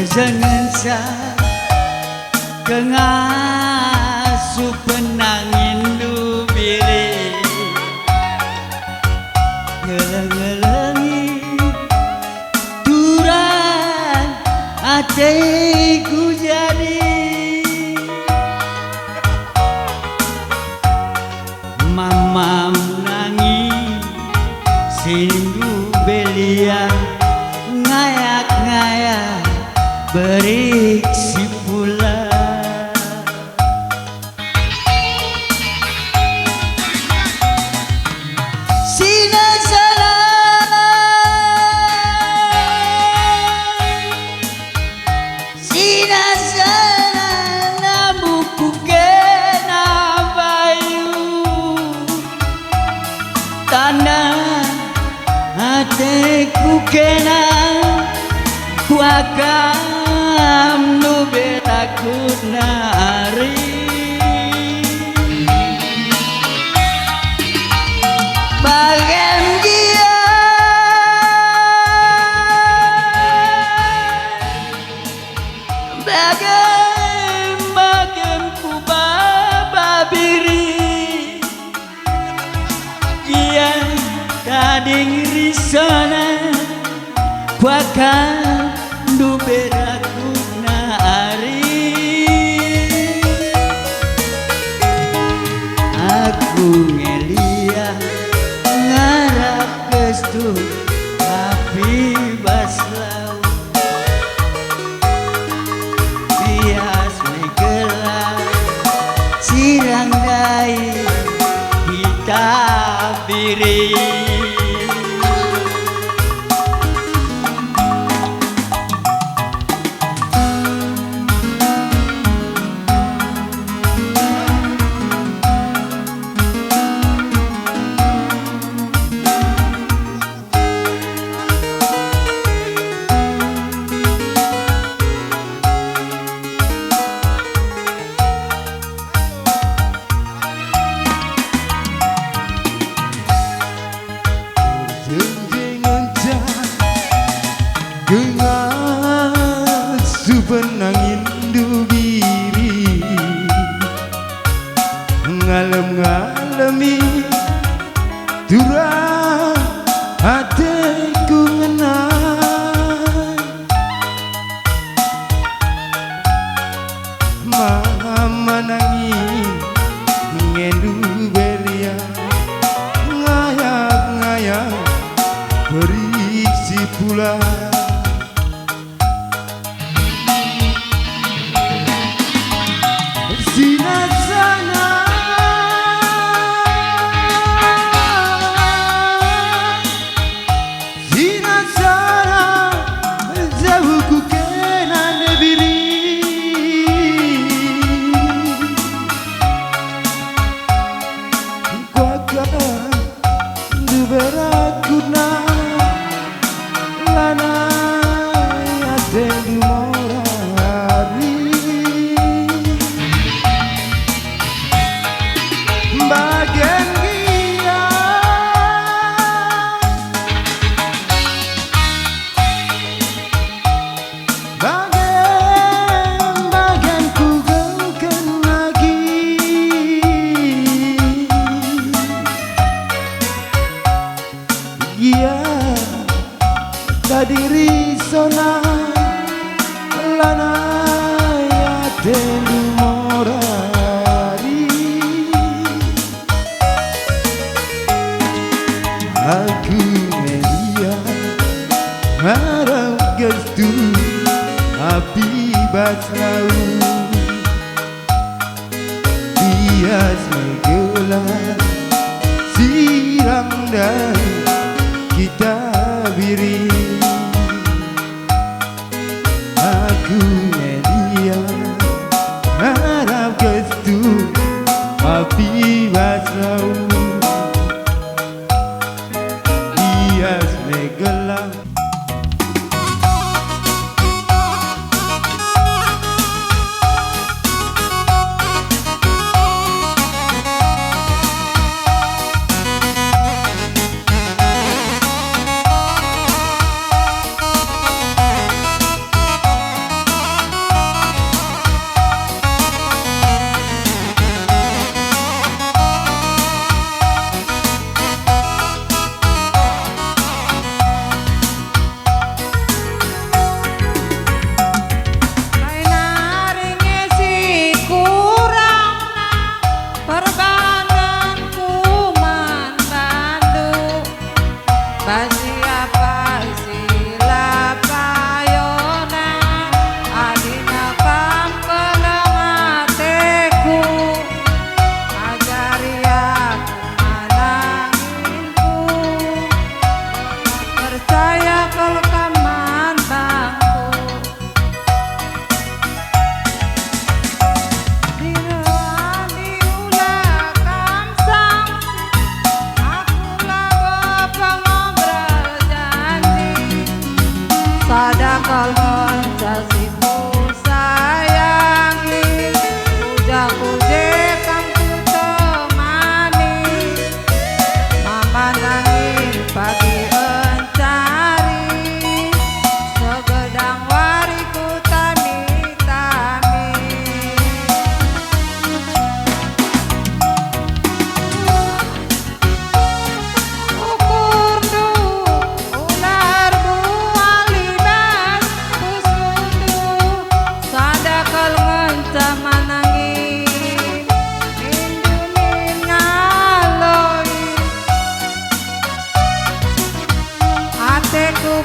Senensa kengasu penangin dubiri ngeleng-ngelengi turan hatiku jadi mama menangis sindu belia ngayak-ngayak beriksi pula Sina salah namuku kena bayu tanda hatiku kena kuakam nu betakut nari bagian dia bagian ku babiri dia kading risana kuakam nu betakut nari aku ngelia ngarap gestu tapi baslau bias megelar sirang dai kita biri Gengasu penangin dubiri ngalem-ngalemi turang hatiku ngenang mama nangis ngendu belia ngayak-ngayak berisi pula Sina sana jauh ku kena nebiri kuakan du berakuna lana atendu morari bagian dia bagian ku gengken lagi dia tadi risona lana ya tendu morari aku melia harap gestu api basau bias menggelar siram dan kita biri aku melia harap gestu api basau bias menggelar saya kelekaman bangku diulang diulah kamsang aku lah pengobrol janji sadakal mencasiku sayangi puja-puji kang ku temani mama nangis pagi encari segedang wariku tami-tami ukur du ular buah libas pusundu sadakal ngencam manangis mindumin ngaloi ateku